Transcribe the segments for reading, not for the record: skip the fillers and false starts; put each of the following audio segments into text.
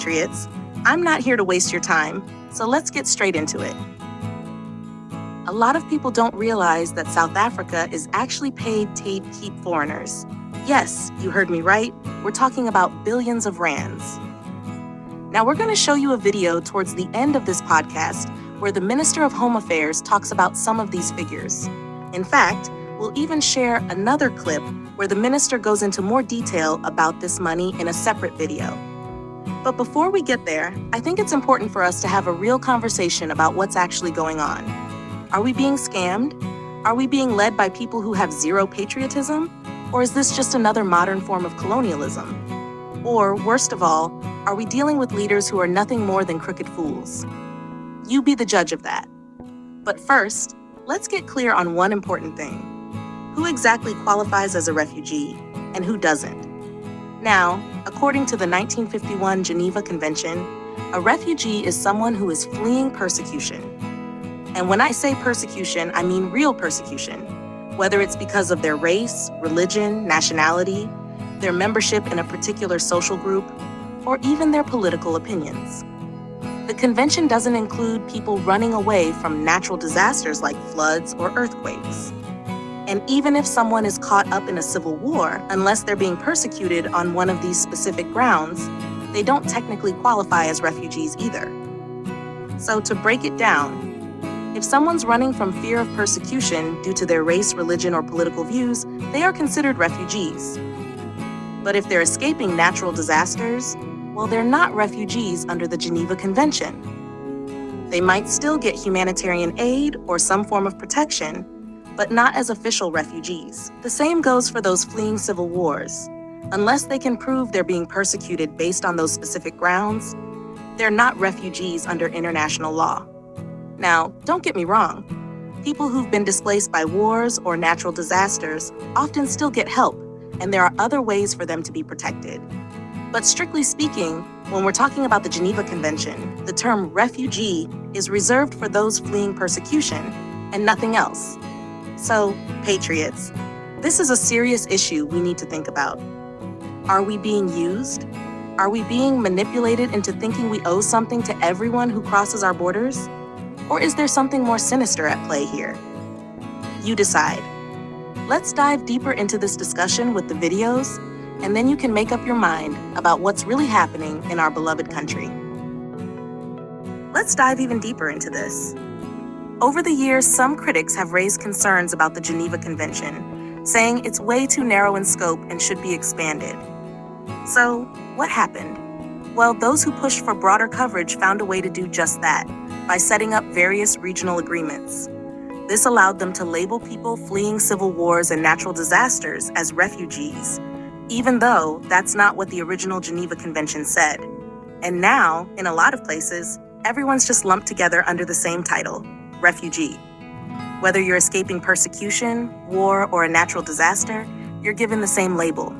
patriots. I'm not here to waste your time, so let's get straight into it. A lot of people don't realize that South Africa is actually paid to keep foreigners. Yes, you heard me right. We're talking about billions of rands. Now we're going to show you a video towards the end of this podcast where the Minister of Home Affairs talks about some of these figures. In fact, we'll even share another clip where the minister goes into more detail about this money in a separate video. But before we get there, I think it's important for us to have a real conversation about what's actually going on. Are we being scammed? Are we being led by people who have zero patriotism? Or is this just another modern form of colonialism? Or, worst of all, are we dealing with leaders who are nothing more than crooked fools? You be the judge of that. But first, let's get clear on one important thing. Who exactly qualifies as a refugee and who doesn't? Now, according to the 1951 Geneva Convention, a refugee is someone who is fleeing persecution. And when I say persecution, I mean real persecution, whether it's because of their race, religion, nationality, their membership in a particular social group, or even their political opinions. The convention doesn't include people running away from natural disasters like floods or earthquakes. And even if someone is caught up in a civil war, unless they're being persecuted on one of these specific grounds, they don't technically qualify as refugees either. So to break it down, if someone's running from fear of persecution due to their race, religion, or political views, they are considered refugees. But if they're escaping natural disasters, well, they're not refugees under the Geneva Convention. They might still get humanitarian aid or some form of protection, but not as official refugees. The same goes for those fleeing civil wars. Unless they can prove they're being persecuted based on those specific grounds, they're not refugees under international law. Now, don't get me wrong. People who've been displaced by wars or natural disasters often still get help, and there are other ways for them to be protected. But strictly speaking, when we're talking about the Geneva Convention, the term refugee is reserved for those fleeing persecution and nothing else. So, patriots, this is a serious issue we need to think about. Are we being used? Are we being manipulated into thinking we owe something to everyone who crosses our borders? Or is there something more sinister at play here? You decide. Let's dive deeper into this discussion with the videos, and then you can make up your mind about what's really happening in our beloved country. Let's dive even deeper into this. Over the years, some critics have raised concerns about the Geneva Convention, saying it's way too narrow in scope and should be expanded. So, what happened? Well, those who pushed for broader coverage found a way to do just that, by setting up various regional agreements. This allowed them to label people fleeing civil wars and natural disasters as refugees, even though that's not what the original Geneva Convention said. And now, in a lot of places, everyone's just lumped together under the same title, refugee. Whether you're escaping persecution, war, or a natural disaster, you're given the same label.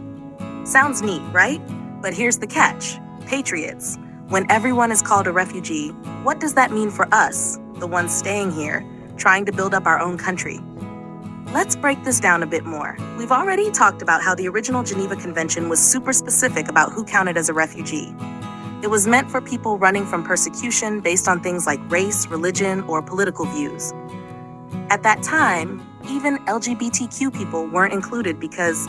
Sounds neat, right? But here's the catch. Patriots, when everyone is called a refugee, what does that mean for us, the ones staying here, trying to build up our own country? Let's break this down a bit more. We've already talked about how the original Geneva Convention was super specific about who counted as a refugee. It was meant for people running from persecution based on things like race, religion, or political views. At that time, even LGBTQ people weren't included because,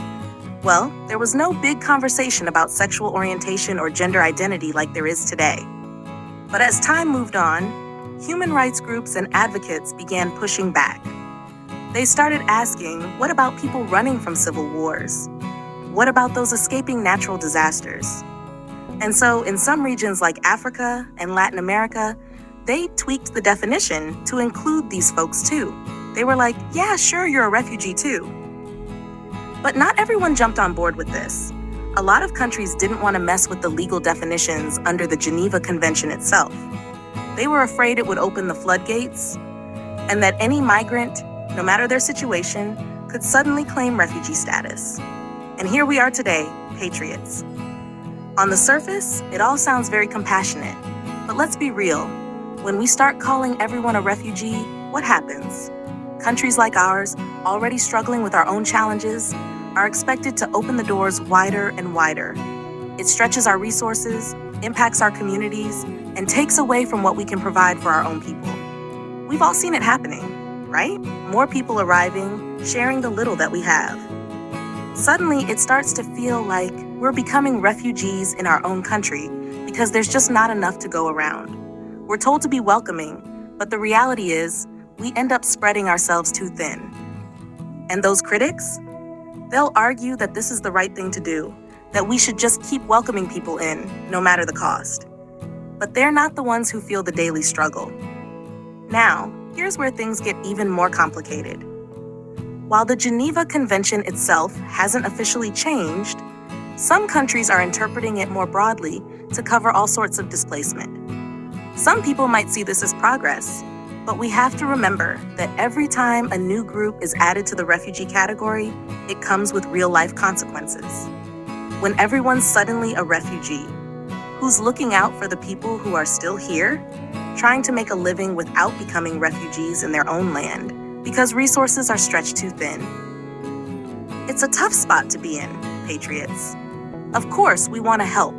well, there was no big conversation about sexual orientation or gender identity like there is today. But as time moved on, human rights groups and advocates began pushing back. They started asking, what about people running from civil wars? What about those escaping natural disasters? And so in some regions like Africa and Latin America, they tweaked the definition to include these folks too. They were like, yeah, sure, you're a refugee too. But not everyone jumped on board with this. A lot of countries didn't want to mess with the legal definitions under the Geneva Convention itself. They were afraid it would open the floodgates, and that any migrant, no matter their situation, could suddenly claim refugee status. And here we are today, patriots. On the surface, it all sounds very compassionate, but let's be real. When we start calling everyone a refugee, what happens? Countries like ours, already struggling with our own challenges, are expected to open the doors wider and wider. It stretches our resources, impacts our communities, and takes away from what we can provide for our own people. We've all seen it happening, right? More people arriving, sharing the little that we have. Suddenly, it starts to feel like we're becoming refugees in our own country because there's just not enough to go around. We're told to be welcoming, but the reality is we end up spreading ourselves too thin. And those critics? They'll argue that this is the right thing to do, that we should just keep welcoming people in, no matter the cost. But they're not the ones who feel the daily struggle. Now, here's where things get even more complicated. While the Geneva Convention itself hasn't officially changed, some countries are interpreting it more broadly to cover all sorts of displacement. Some people might see this as progress, but we have to remember that every time a new group is added to the refugee category, it comes with real-life consequences. When everyone's suddenly a refugee, who's looking out for the people who are still here, trying to make a living without becoming refugees in their own land because resources are stretched too thin? It's a tough spot to be in, patriots. Of course, we want to help,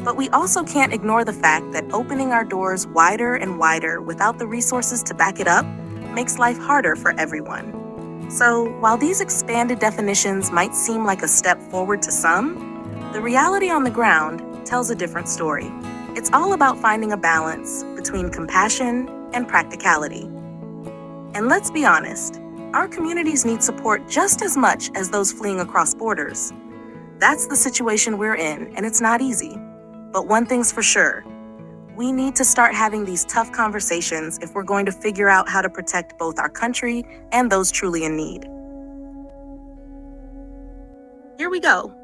but we also can't ignore the fact that opening our doors wider and wider without the resources to back it up makes life harder for everyone. So, while these expanded definitions might seem like a step forward to some, the reality on the ground tells a different story. It's all about finding a balance between compassion and practicality. And let's be honest, our communities need support just as much as those fleeing across borders. That's the situation we're in, and it's not easy. But one thing's for sure, we need to start having these tough conversations if we're going to figure out how to protect both our country and those truly in need. Here we go.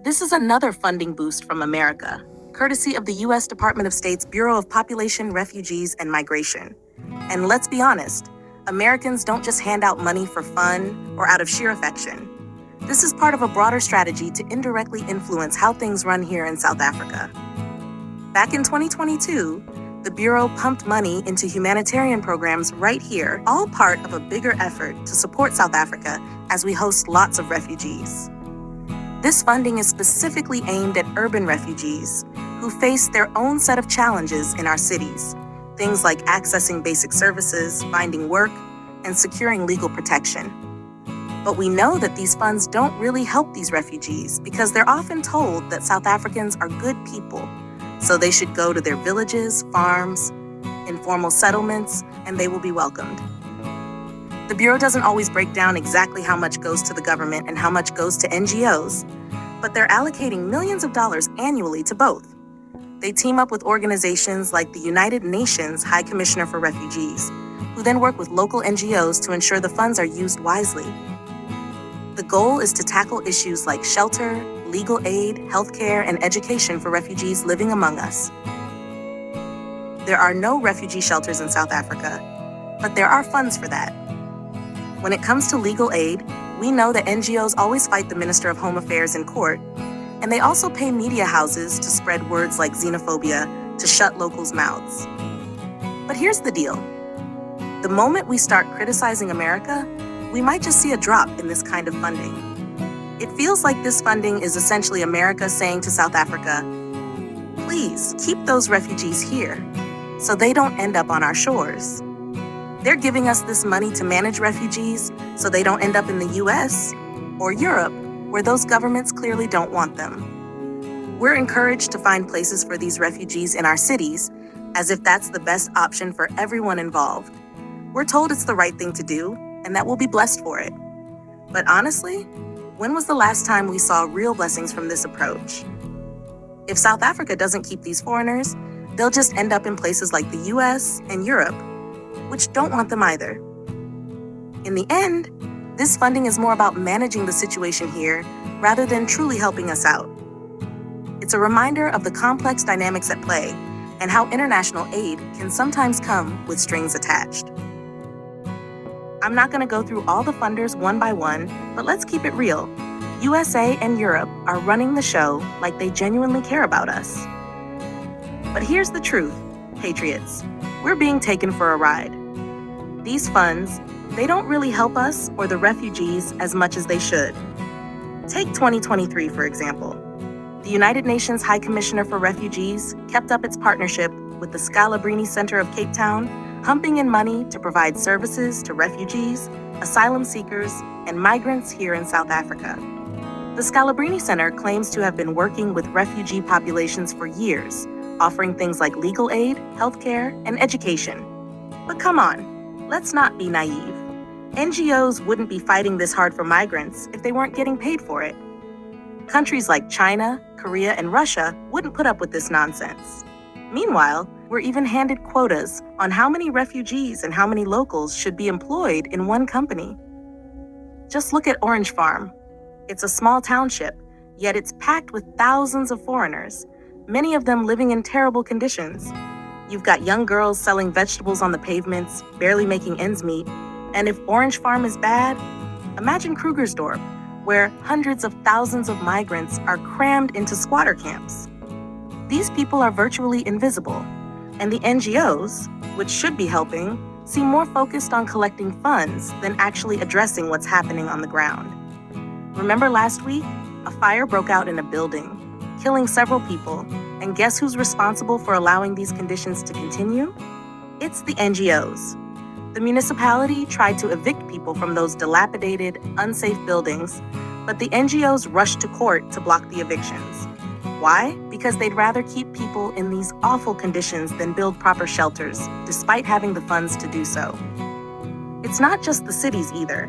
This is another funding boost from America, courtesy of the U.S. Department of State's Bureau of Population, Refugees, and Migration. And let's be honest, Americans don't just hand out money for fun or out of sheer affection. This is part of a broader strategy to indirectly influence how things run here in South Africa. Back in 2022, the Bureau pumped money into humanitarian programs right here, all part of a bigger effort to support South Africa as we host lots of refugees. This funding is specifically aimed at urban refugees who face their own set of challenges in our cities, things like accessing basic services, finding work, and securing legal protection. But we know that these funds don't really help these refugees because they're often told that South Africans are good people, so they should go to their villages, farms, informal settlements, and they will be welcomed. The Bureau doesn't always break down exactly how much goes to the government and how much goes to NGOs, but they're allocating millions of dollars annually to both. They team up with organizations like the United Nations High Commissioner for Refugees, who then work with local NGOs to ensure the funds are used wisely. The goal is to tackle issues like shelter, legal aid, healthcare, and education for refugees living among us. There are no refugee shelters in South Africa, but there are funds for that. When it comes to legal aid, we know that NGOs always fight the Minister of Home Affairs in court, and they also pay media houses to spread words like xenophobia to shut locals' mouths. But here's the deal. The moment we start criticizing America, we might just see a drop in this kind of funding. It feels like this funding is essentially America saying to South Africa, please keep those refugees here so they don't end up on our shores. They're giving us this money to manage refugees so they don't end up in the US or Europe, where those governments clearly don't want them. We're encouraged to find places for these refugees in our cities, as if that's the best option for everyone involved. We're told it's the right thing to do, and that we'll be blessed for it. But honestly, when was the last time we saw real blessings from this approach? If South Africa doesn't keep these foreigners, they'll just end up in places like the US and Europe, which don't want them either. In the end, this funding is more about managing the situation here rather than truly helping us out. It's a reminder of the complex dynamics at play and how international aid can sometimes come with strings attached. I'm not going to go through all the funders one by one, but let's keep it real. USA and Europe are running the show like they genuinely care about us. But here's the truth, patriots. We're being taken for a ride. These funds, they don't really help us or the refugees as much as they should. Take 2023, for example. The United Nations High Commissioner for Refugees kept up its partnership with the Scalabrini Center of Cape Town, pumping in money to provide services to refugees, asylum seekers, and migrants here in South Africa. The Scalabrini Center claims to have been working with refugee populations for years, offering things like legal aid, healthcare, and education. But come on, let's not be naive. NGOs wouldn't be fighting this hard for migrants if they weren't getting paid for it. Countries like China, Korea, and Russia wouldn't put up with this nonsense. Meanwhile, we're even handed quotas on how many refugees and how many locals should be employed in one company. Just look at Orange Farm. It's a small township, yet it's packed with thousands of foreigners, many of them living in terrible conditions. You've got young girls selling vegetables on the pavements, barely making ends meet. And if Orange Farm is bad, imagine Krugersdorp, where hundreds of thousands of migrants are crammed into squatter camps. These people are virtually invisible, and the NGOs, which should be helping, seem more focused on collecting funds than actually addressing what's happening on the ground. Remember last week? A fire broke out in a building, killing several people, and guess who's responsible for allowing these conditions to continue? It's the NGOs. The municipality tried to evict people from those dilapidated, unsafe buildings, but the NGOs rushed to court to block the evictions. Why? Because they'd rather keep people in these awful conditions than build proper shelters, despite having the funds to do so. It's not just the cities either.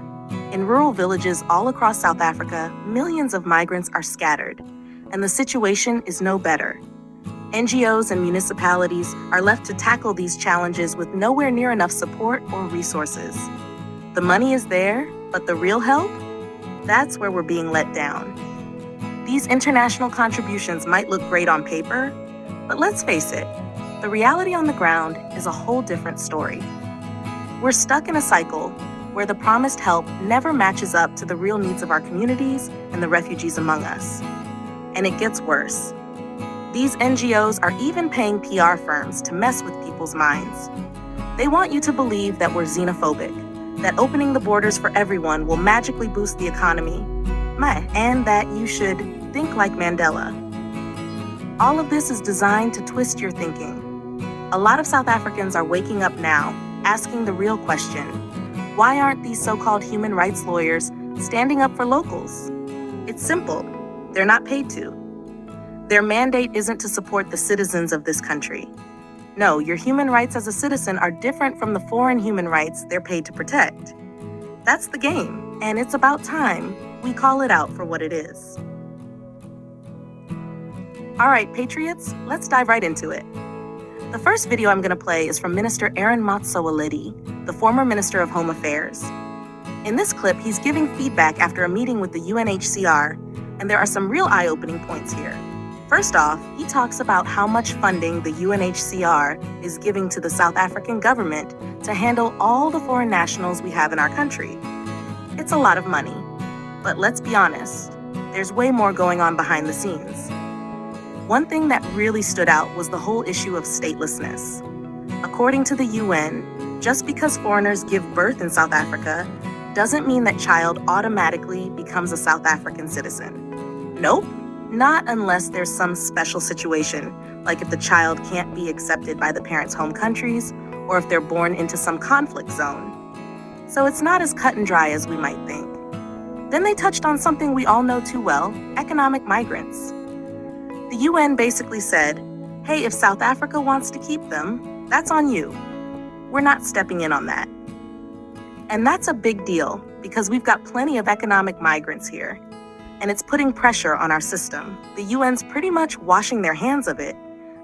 In rural villages all across South Africa, millions of migrants are scattered, and the situation is no better. NGOs and municipalities are left to tackle these challenges with nowhere near enough support or resources. The money is there, but the real help? That's where we're being let down. These international contributions might look great on paper, but let's face it, the reality on the ground is a whole different story. We're stuck in a cycle where the promised help never matches up to the real needs of our communities and the refugees among us. And it gets worse. These NGOs are even paying PR firms to mess with people's minds. They want you to believe that we're xenophobic, that opening the borders for everyone will magically boost the economy, and that you should think like Mandela. All of this is designed to twist your thinking. A lot of South Africans are waking up now, asking the real question: why aren't these so-called human rights lawyers standing up for locals? It's simple. They're not paid to. Their mandate isn't to support the citizens of this country. No, your human rights as a citizen are different from the foreign human rights they're paid to protect. That's the game, and it's about time we call it out for what it is. All right, Patriots, let's dive right into it. The first video I'm going to play is from Minister Aaron Motsoaledi, the former Minister of Home Affairs. In this clip, he's giving feedback after a meeting with the UNHCR, and there are some real eye-opening points here. First off, he talks about how much funding the UNHCR is giving to the South African government to handle all the foreign nationals we have in our country. It's a lot of money, but let's be honest, there's way more going on behind the scenes. One thing that really stood out was the whole issue of statelessness. According to the UN, just because foreigners give birth in South Africa doesn't mean that child automatically becomes a South African citizen. Nope. Not unless there's some special situation, like if the child can't be accepted by the parents' home countries, or if they're born into some conflict zone. So it's not as cut and dry as we might think. Then they touched on something we all know too well: economic migrants. The UN basically said, hey, if South Africa wants to keep them, that's on you. We're not stepping in on that. And that's a big deal, because we've got plenty of economic migrants here. And it's putting pressure on our system. The UN's pretty much washing their hands of it,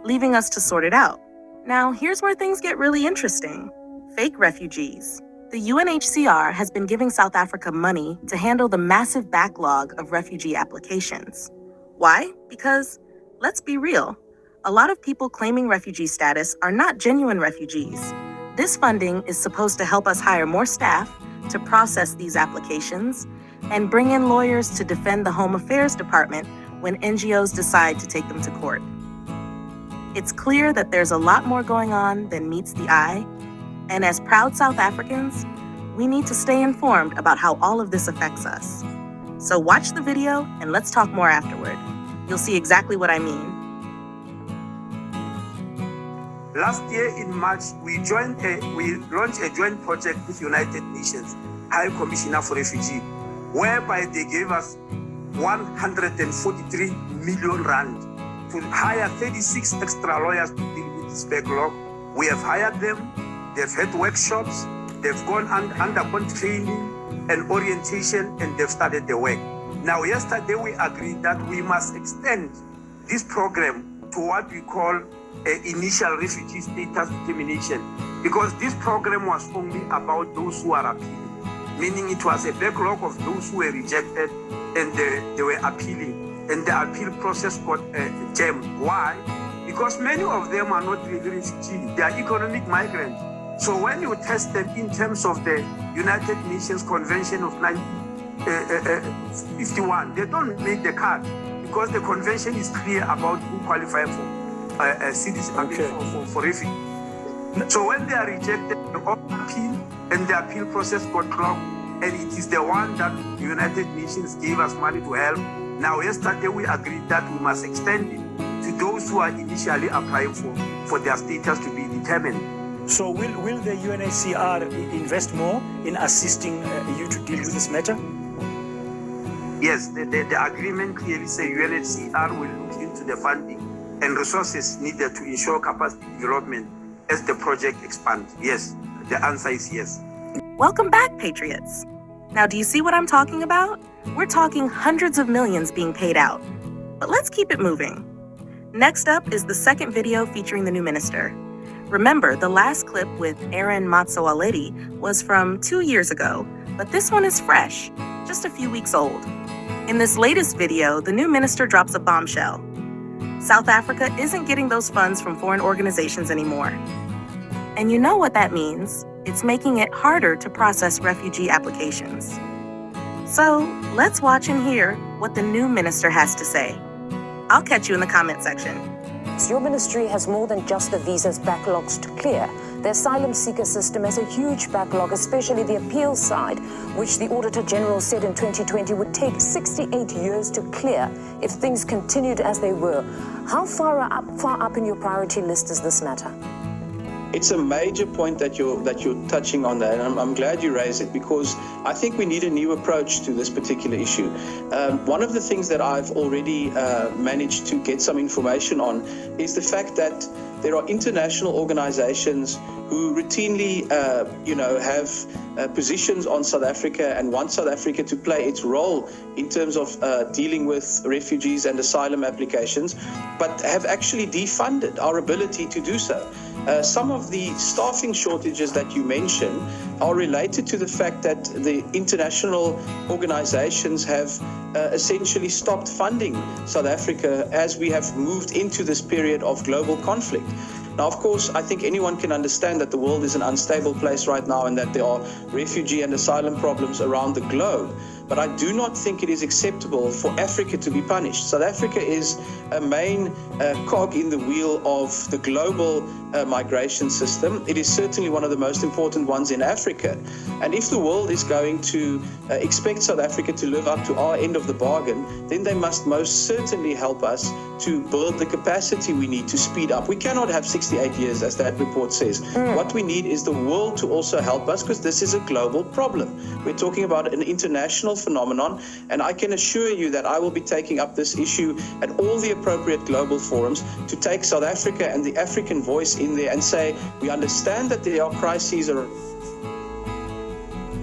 leaving us to sort it out. Now, here's where things get really interesting. Fake refugees. The UNHCR has been giving South Africa money to handle the massive backlog of refugee applications. Why? Because, let's be real, a lot of people claiming refugee status are not genuine refugees. This funding is supposed to help us hire more staff to process these applications and bring in lawyers to defend the Home Affairs Department when NGOs decide to take them to court. It's clear that there's a lot more going on than meets the eye, and as proud South Africans, we need to stay informed about how all of this affects us. So watch the video and let's talk more afterward. You'll see exactly what I mean. Last year in March, we launched a joint project with United Nations High Commissioner for Refugee, whereby they gave us 143 million rand to hire 36 extra lawyers to deal with this backlog. We have hired them, they've had workshops, they've undergone training and orientation, and they've started the work. Now, yesterday we agreed that we must extend this program to what we call initial refugee status determination, because this program was only about those who are appealing, meaning it was a backlog of those who were rejected and they were appealing, and the appeal process got jammed. Why? Because many of them are not really refugees, they are economic migrants. So when you test them in terms of the United Nations Convention of 1951, they don't make the cut, because the convention is clear about who qualify for for refugee. So when they are rejected, they appeal, and the appeal process got clogged, and it is the one that the United Nations gave us money to help. Now, yesterday we agreed that we must extend it to those who are initially applying for their status to be determined. So will the UNHCR invest more in assisting you to deal with this matter? Yes, the agreement clearly says UNHCR will look into the funding and resources needed to ensure capacity development as the project expands. Yes, the answer is yes. Welcome back, Patriots. Now, do you see what I'm talking about? We're talking hundreds of millions being paid out. But let's keep it moving. Next up is the second video featuring the new minister. Remember, the last clip with Aaron Matsoaledi was from 2 years ago, but this one is fresh, just a few weeks old. In this latest video, the new minister drops a bombshell. South Africa isn't getting those funds from foreign organizations anymore. And you know what that means. It's making it harder to process refugee applications. So let's watch and hear what the new minister has to say. I'll catch you in the comment section. Your ministry has more than just the visas backlogs to clear. The asylum seeker system has a huge backlog, especially the appeal side, which the Auditor General said in 2020 would take 68 years to clear if things continued as they were. How far up in your priority list is this matter? It's a major point that you're touching on that, and I'm glad you raised it, because I think we need a new approach to this particular issue. One of the things that I've already managed to get some information on is the fact that there are international organizations who routinely, have positions on South Africa and want South Africa to play its role in terms of dealing with refugees and asylum applications, but have actually defunded our ability to do so. Some of the staffing shortages that you mentioned are related to the fact that the international organizations have essentially stopped funding South Africa as we have moved into this period of global conflict. Now, of course, I think anyone can understand that the world is an unstable place right now and that there are refugee and asylum problems around the globe. But I do not think it is acceptable for Africa to be punished. South Africa is a main cog in the wheel of the global migration system. It is certainly one of the most important ones in Africa. And if the world is going to expect South Africa to live up to our end of the bargain, then they must most certainly help us to build the capacity we need to speed up. We cannot have 68 years, as that report says. What we need is the world to also help us, because this is a global problem. We're talking about an international phenomenon, and I can assure you that I will be taking up this issue at all the appropriate global forums to take South Africa and the African voice in there and say, we understand that there are crises are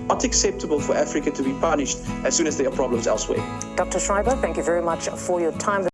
not acceptable for Africa to be punished as soon as there are problems elsewhere. Dr. Schreiber, thank you very much for your time.